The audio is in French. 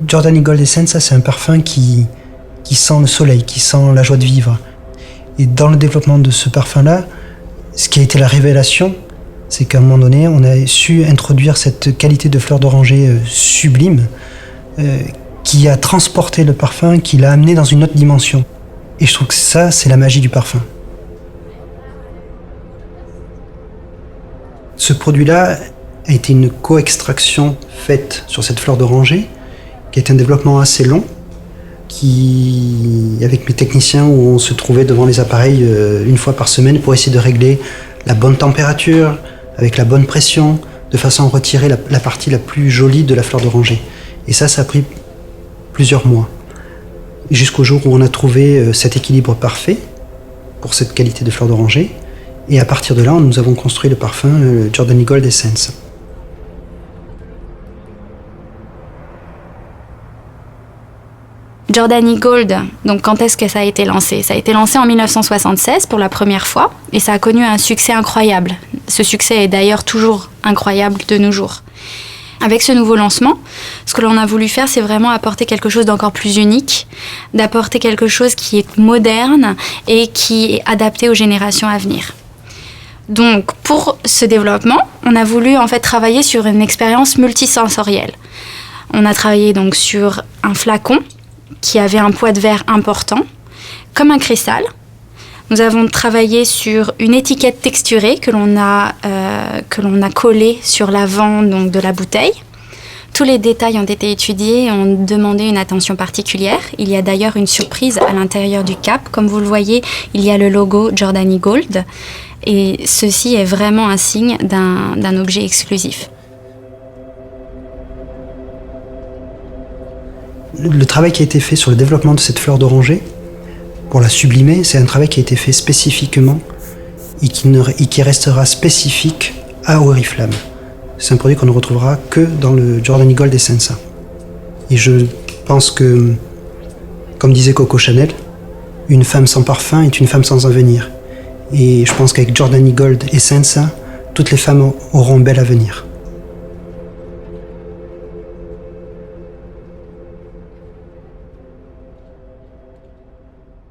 Giordani Gold Essenza, c'est un parfum qui sent le soleil, qui sent la joie de vivre. Et dans le développement de ce parfum-là, ce qui a été la révélation, c'est qu'à un moment donné, on a su introduire cette qualité de fleur d'oranger sublime qui a transporté le parfum, qui l'a amené dans une autre dimension. Et je trouve que ça, c'est la magie du parfum. Ce produit-là a été une co-extraction faite sur cette fleur d'oranger, qui est un développement assez long, avec mes techniciens, où on se trouvait devant les appareils une fois par semaine pour essayer de régler la bonne température, avec la bonne pression, de façon à retirer la partie la plus jolie de la fleur d'oranger. Et ça a pris plusieurs mois. Jusqu'au jour où on a trouvé cet équilibre parfait pour cette qualité de fleur d'oranger. Et à partir de là, nous avons construit le parfum Giordani Gold Essence. Giordani Gold, donc quand est-ce que ça a été lancé ? Ça a été lancé en 1976 pour la première fois et ça a connu un succès incroyable. Ce succès est d'ailleurs toujours incroyable de nos jours. Avec ce nouveau lancement, ce que l'on a voulu faire, c'est vraiment apporter quelque chose d'encore plus unique, d'apporter quelque chose qui est moderne et qui est adapté aux générations à venir. Donc, pour ce développement, on a voulu en fait travailler sur une expérience multisensorielle. On a travaillé donc sur un flacon qui avait un poids de verre important, comme un cristal. Nous avons travaillé sur une étiquette texturée que l'on a collée sur l'avant donc, de la bouteille. Tous les détails ont été étudiés et ont demandé une attention particulière. Il y a d'ailleurs une surprise à l'intérieur du cap. Comme vous le voyez, il y a le logo Giordani Gold. Et ceci est vraiment un signe d'un objet exclusif. Le travail qui a été fait sur le développement de cette fleur d'oranger, pour la sublimer, c'est un travail qui a été fait spécifiquement et qui restera spécifique à Oriflamme. C'est un produit qu'on ne retrouvera que dans le Giordani Gold Essenza. Et je pense que, comme disait Coco Chanel, une femme sans parfum est une femme sans avenir. Et je pense qu'avec Giordani Gold Essenza, toutes les femmes auront un bel avenir.